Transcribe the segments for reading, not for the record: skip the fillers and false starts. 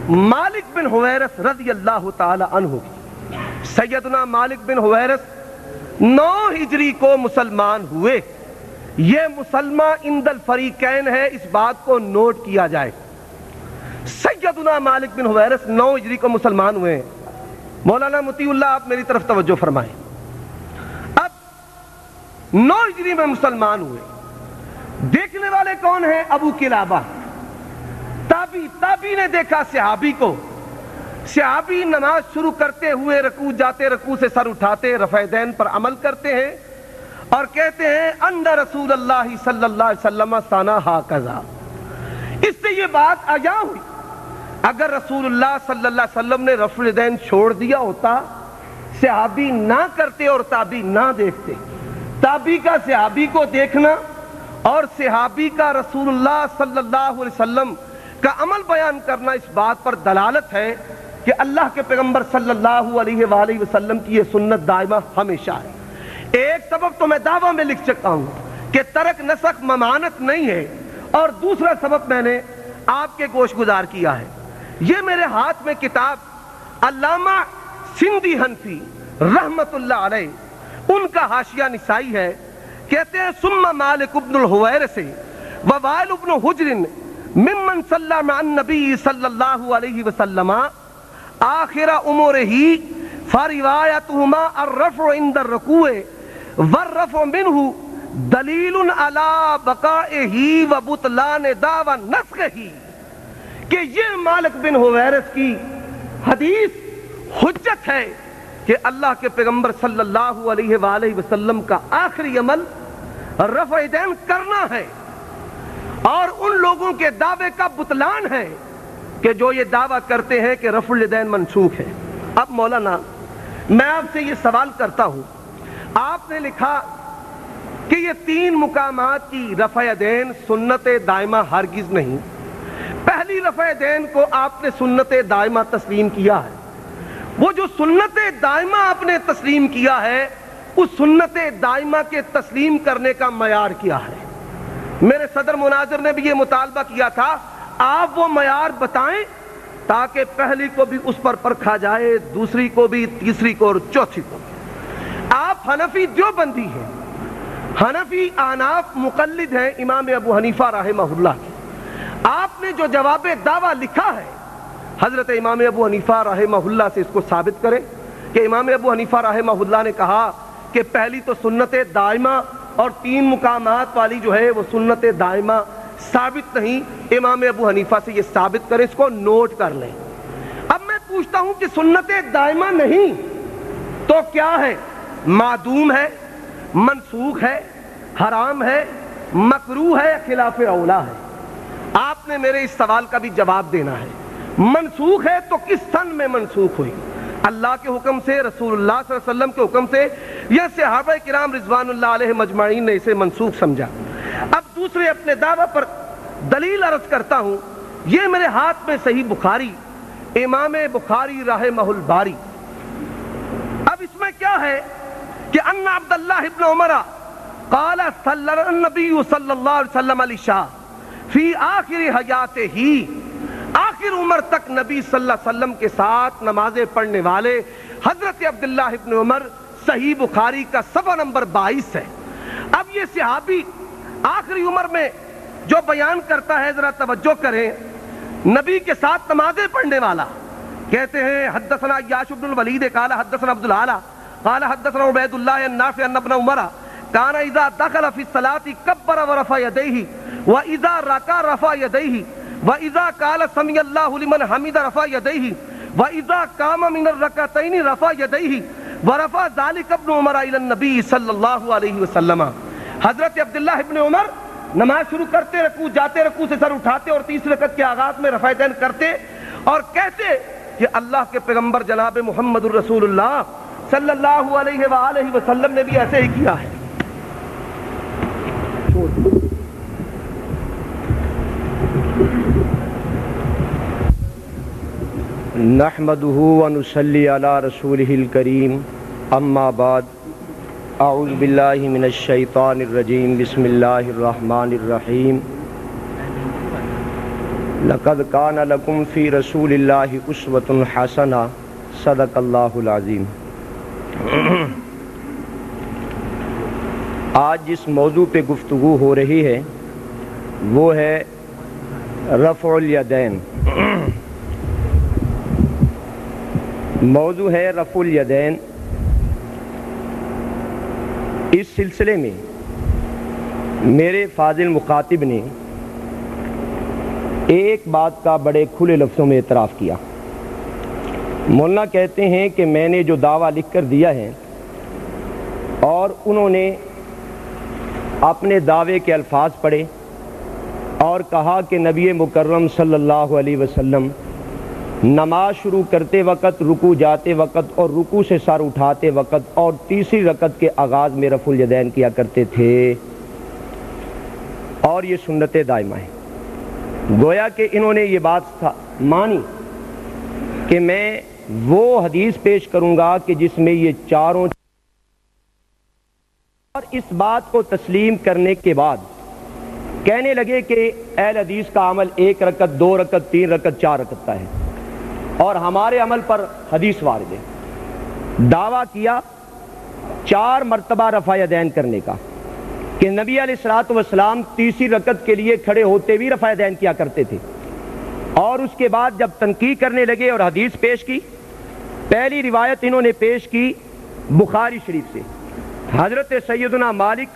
مالک بن Huwayrith رضی اللہ تعالی عنہ کی. سیدنا مالک بن حویرث 9 ہجری کو مسلمان ہوئے. یہ مسلمان عند الفریقین ہے، اس بات کو نوٹ کیا جائے. سیدنا مالک بن حویرث 9 ہجری کو مسلمان ہوئے ہیں. مولانا مطیع اللہ آپ میری طرف توجہ فرمائیں. اب 9 ہجری میں مسلمان ہوئے. دیکھنے والے کون ہیں؟ ابو قلابہ تابعی نے دیکھا صحابی کو. صحابی نماز شروع کرتے ہوئے رکوع جاتے، رکوع سے سر اٹھاتے، رفع دین پر عمل کرتے ہیں اور کہتے ہیں ان رسول اللہ صلی اللہ علیہ وسلم ثنا ہاکذا. اس سے یہ بات آیا ہوئی اگر رسول اللہ صلی اللہ علیہ وسلم نے رفع دین چھوڑ دیا ہوتا، صحابی نہ کرتے اور تابعی نہ دیکھتے. تابعی کا صحابی کو دیکھنا اور صحابی کا رسول اللہ صلی اللہ علیہ وسلم کا عمل بیان کرنا اس بات پر دلالت ہے کہ اللہ کے پیغمبر صلی اللہ علیہ وآلہ وسلم کی یہ سنت دائمہ ہمیشہ ہے. ایک سبب تو میں دعویٰ میں لکھ چکا ہوں کہ ترک نسخ ممانت نہیں ہے، اور دوسرا سبب میں نے آپ کے گوش گزار کیا ہے. یہ میرے ہاتھ میں کتاب علامہ سندھی حنفی رحمت اللہ علیہ، ان کا حاشیہ نسائی ہے. کہتے ہیں ثم مالک ابن الحویرث ووائل ابن حجر ممن صلی مع النبی صلی اللہ علیہ وسلم آخر امورہ فروایتہما الرفع عند الرکوع والرفع منہ دلیل علی بقائہ وبطلان دعوی نسخہ. کہ یہ مالک بن حویرث کی حدیث حجت ہے کہ اللہ کے پیغمبر صلی اللہ علیہ وآلہ وسلم کا آخری عمل رفع دین کرنا ہے، اور ان لوگوں کے دعوے کا بطلان ہے کہ جو یہ دعویٰ کرتے ہیں کہ رفع دین منسوخ ہے. اب مولانا میں آپ سے یہ سوال کرتا ہوں، آپ نے لکھا کہ یہ 3 مقامات کی رفع دین سنت دائمہ ہرگز نہیں. پہلی رفع دین کو آپ نے سنت دائمہ تسلیم کیا ہے. وہ جو سنت دائمہ آپ نے تسلیم کیا ہے، اس سنت دائمہ کے تسلیم کرنے کا معیار کیا ہے؟ میرے صدر مناظر نے بھی یہ مطالبہ کیا تھا، آپ وہ معیار بتائیں تاکہ پہلی کو بھی اس پر پرکھا جائے، دوسری کو بھی، تیسری کو اور چوتھی کو بھی. آپ حنفی دیوبندی ہیں، حنفی آناف مقلد ہیں امام ابو حنیفہ رحمہ اللہ کی. آپ نے جو جواب دعویٰ لکھا ہے حضرت امام ابو حنیفہ رحمہ اللہ سے اس کو ثابت کریں کہ امام ابو حنیفہ رحمہ اللہ نے کہا کہ پہلی تو سنت دائمہ اور 3 مقامات والی جو ہے وہ سنت دائمہ ثابت نہیں. امام ابو حنیفہ سے یہ ثابت کریں، اس کو نوٹ کر لیں. اب میں پوچھتا ہوں کہ سنت دائمہ نہیں تو کیا ہے؟ معدوم ہے، منسوخ ہے، حرام ہے، مکروہ ہے، خلاف اولا ہے؟ آپ نے میرے اس سوال کا بھی جواب دینا ہے. منسوخ ہے تو کس سن میں منسوخ ہوئی؟ اللہ کے حکم سے، رسول اللہ صلی اللہ علیہ وسلم کے حکم سے، یا صحابہ کرام رضوان اللہ علیہ مجمعین نے اسے منسوخ سمجھا؟ اب دوسرے اپنے دعویٰ پر دلیل عرض کرتا ہوں. یہ میرے ہاتھ میں صحیح بخاری، امام بخاری رحمہ الباری. اب اس میں کیا ہے کہ ان عبداللہ ابن عمر قال صلی النبی صلی اللہ علیہ وسلم علی شاہ فی آخر حیاتہ، آخر عمر تک نبی صلی اللہ علیہ وسلم کے ساتھ نمازیں پڑھنے والے حضرت عبداللہ ابن عمر، صحیح بخاری کا صفحہ نمبر 22 ہے. اب یہ صحابی آخری عمر میں جو بیان کرتا ہے ذرا توجہ کریں. نبی کے ساتھ نمازیں پڑھنے والا، کہتے ہیں حدثنا عیاش بن الولید قال حدثنا عبد الاعلی قال حدثنا عبید اللہ النافع ان ابن عمر كان اذا دخل في الصلاة كبر ورفع يديه واذا ركع رفع يديه واذا قال سمع الله لمن حمد رفع يديه واذا قام من الركعتين رفع يديه ورفع ذلك ابن عمر الى النبي صلی اللہ علیہ وسلم. حضرت عبداللہ ابن عمر نماز شروع کرتے، رکوع جاتے، رکوع سے سر اٹھاتے اور تیسری رکعت کے آغاز میں رفع دین کرتے اور کہتے کہ اللہ کے پیغمبر جناب محمد الرسول اللہ صلی اللہ علیہ وآلہ وسلم نے بھی ایسے ہی کیا ہے. نحمده ونصلي على رسوله الكريم اما بعد اعوذ باللہ من الشیطان الرجیم بسم اللہ الرحمن الرحیم لقد کان لکم فی رسول اللہ اسوۃ حسنہ صدق اللہ العظیم۔ آج جس موضوع پہ گفتگو ہو رہی ہے وہ ہے رفع الیدین۔ موضوع ہے رفع الیدین۔ اس سلسلے میں میرے فاضل مخاطب نے ایک بات کا بڑے کھلے لفظوں میں اعتراف کیا۔ مولانا کہتے ہیں کہ میں نے جو دعویٰ لکھ کر دیا ہے اور انہوں نے اپنے دعوے کے الفاظ پڑھے اور کہا کہ نبی مکرم صلی اللہ علیہ وسلم نماز شروع کرتے وقت، رکوع جاتے وقت اور رکوع سے سر اٹھاتے وقت اور تیسری رکعت کے آغاز میں رفع الیدین کیا کرتے تھے اور یہ سنت دائمہ ہے۔ گویا کہ انہوں نے یہ بات مانی کہ میں وہ حدیث پیش کروں گا کہ جس میں یہ چاروں، اور اس بات کو تسلیم کرنے کے بعد کہنے لگے کہ اہل حدیث کا عمل 1 رکعت 2 رکعت 3 رکعت 4 رکعت کا ہے اور ہمارے عمل پر حدیث وارد ہے۔ دعویٰ کیا 4 مرتبہ رفع یدین کرنے کا کہ نبی علیہ الصلوۃ والسلام تیسری رکعت کے لیے کھڑے ہوتے بھی رفع یدین کیا کرتے تھے، اور اس کے بعد جب تنقید کرنے لگے اور حدیث پیش کی، پہلی روایت انہوں نے پیش کی بخاری شریف سے حضرت سیدنا مالک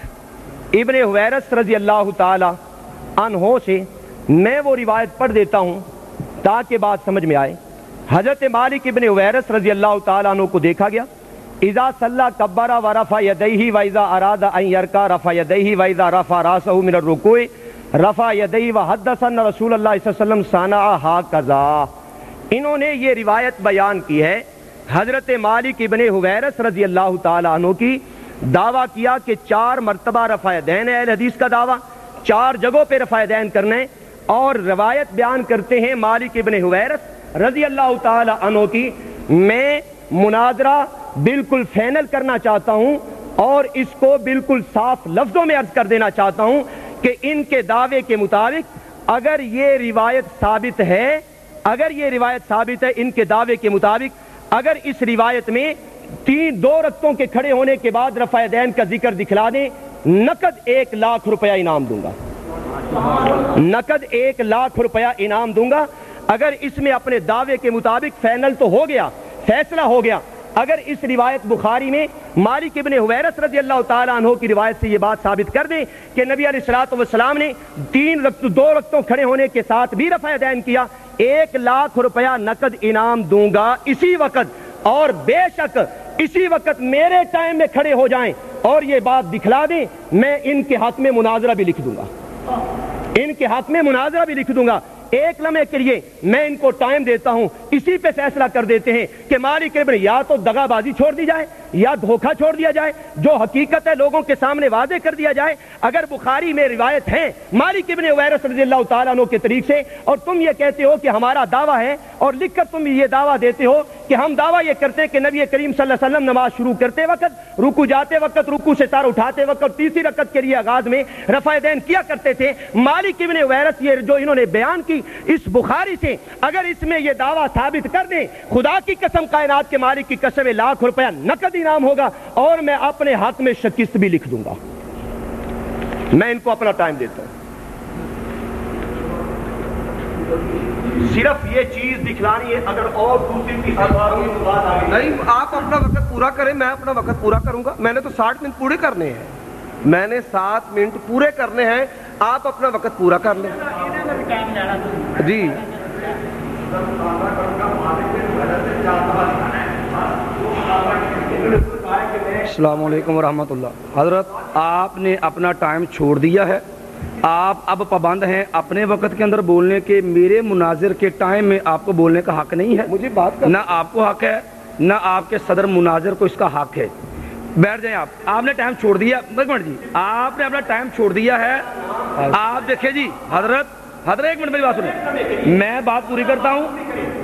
ابن حویرث رضی اللہ تعالی عنہ سے۔ میں وہ روایت پڑھ دیتا ہوں تاکہ بات سمجھ میں آئے۔ حضرت مالک ابن حویرث رضی اللہ تعالی عنہ کو دیکھا گیا، اذا صلی کبر ورفع یدیہ واذا اراد ان یرکع رفع یدیہ واذا رفع راسہ من الرکوع رفع یدیہ وحدث ان رسول اللہ صلی اللہ علیہ وسلم صنع ہکذا۔ انہوں نے یہ روایت بیان کی ہے حضرت مالک ابن حویرث رضی اللہ تعالی عنہ کی، دعویٰ کیا کہ 4 مرتبہ رفع یدین ہے، اہل حدیث کا دعویٰ 4 جگہوں پہ رفع یدین کرنے، اور روایت بیان کرتے ہیں مالک ابن حویرث رضی اللہ تعالی عنہ کی۔ میں مناظرہ بالکل فائنل کرنا چاہتا ہوں اور اس کو بالکل صاف لفظوں میں عرض کر دینا چاہتا ہوں کہ ان کے دعوے کے مطابق اگر یہ روایت ثابت ہے، ان کے دعوے کے مطابق اگر اس روایت میں 2 رکعتوں کے کھڑے ہونے کے بعد رفع یدین کا ذکر دکھلا دیں، نقد 1 لاکھ روپیہ انعام دوں گا، نقد 1 لاکھ روپیہ انعام دوں گا۔ اگر اس میں اپنے دعوے کے مطابق فائنل تو ہو گیا، فیصلہ ہو گیا، اگر اس روایت بخاری میں مالک ابن حویرث رضی اللہ تعالی عنہ کی روایت سے یہ بات ثابت کر دیں کہ نبی علیہ الصلوۃ والسلام نے 2 رکعتوں کھڑے ہونے کے ساتھ بھی رفع یدین کیا، 1 لاکھ روپیہ نقد انعام دوں گا اسی وقت، اور بے شک اسی وقت میرے ٹائم میں کھڑے ہو جائیں اور یہ بات دکھلا دیں، میں ان کے حق میں مناظرہ بھی لکھ دوں گا، ان کے حق میں مناظرہ بھی لکھ دوں گا۔ 1 لمحے کے لیے میں ان کو ٹائم دیتا ہوں، اسی پہ فیصلہ کر دیتے ہیں کہ مالک ابن یا تو دغا بازی چھوڑ دی جائے یا دھوکہ چھوڑ دیا جائے، جو حقیقت ہے لوگوں کے سامنے واضح کر دیا جائے۔ اگر بخاری میں روایت ہے مالک ابن حویرث رضی اللہ تعالیٰ عنہ کے طریق سے، اور تم یہ کہتے ہو کہ ہمارا دعویٰ ہے اور لکھ کر تم یہ دعویٰ دیتے ہو کہ ہم دعویٰ یہ کرتے ہیں کہ نبی کریم صلی اللہ علیہ وسلم نماز شروع کرتے وقت، رکوع جاتے وقت، رکوع سے سر اٹھاتے وقت اور تیسری رکعت کے لیے آغاز میں رفع یدین کیا کرتے تھے، مالک ابن حویرث یہ جو انہوں نے بیان کی اس بخاری سے، اگر اس میں یہ دعویٰ ثابت کر دیں، خدا کی قسم، کائنات کے مالک کی قسم، 1 لاکھ روپیہ نقد انعام ہوگا اور میں اپنے حق میں شکست بھی لکھ دوں گا۔ میں ان کو اپنا ٹائم دیتا ہوں، صرف یہ چیز دکھلانی ہے، اگر اور دوسری کی بات نہیں، آپ اپنا وقت پورا کریں، میں اپنا وقت پورا کروں گا۔ میں نے تو 60 منٹ پورے کرنے ہیں، میں نے 7 منٹ پورے کرنے ہیں، آپ اپنا وقت پورا کر لیں جی۔ السلام علیکم ورحمۃ اللہ۔ حضرت آپ نے اپنا ٹائم چھوڑ دیا ہے، آپ اب پابند ہیں اپنے وقت کے اندر بولنے کے، میرے مناظر کے ٹائم میں آپ کو بولنے کا حق نہیں ہے، مجھے بات نہ آپ کو حق ہے نہ آپ کے صدر مناظر کو اس کا حق ہے۔ بیٹھ جائیں آپ نے ٹائم چھوڑ دیا، ایک منٹ جی، آپ نے اپنا ٹائم چھوڑ دیا ہے۔ آپ دیکھیں جی حضرت 1 منٹ میری بات سنیں، میں بات پوری کرتا ہوں،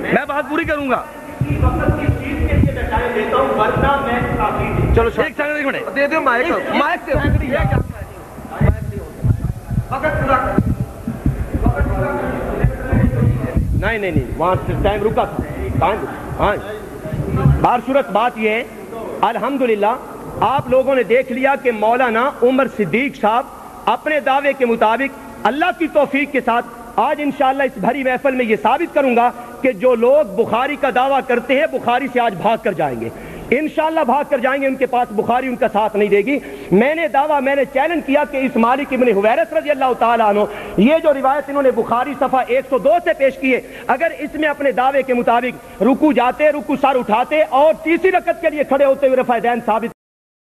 میں بات پوری کروں گا۔ چلو ایک سیکنڈ دے دو مائک، مائک نہیں وہاں ٹائم رکا تھا. ہاں بار صورت بات یہ ہے الحمدللہ آپ لوگوں نے دیکھ لیا کہ مولانا عمر صدیق صاحب اپنے دعوے کے مطابق اللہ کی توفیق کے ساتھ آج انشاءاللہ اس بھری محفل میں یہ ثابت کروں گا کہ جو لوگ بخاری کا دعویٰ کرتے ہیں بخاری سے آج بھاگ کر جائیں گے انشاءاللہ بھاگ کر جائیں گے. ان کے پاس بخاری ان کا ساتھ نہیں دے گی. میں نے چیلنج کیا کہ اس مالک ابن حویرث رضی اللہ تعالیٰ عنہ یہ جو روایت انہوں نے بخاری صفحہ 102 سے پیش کی ہے اگر اس میں اپنے دعوے کے مطابق رکوع جاتے رکوع سر اٹھاتے اور تیسری رکعت کے لیے کھڑے ہوتے ہوئے رفع یدین ثابت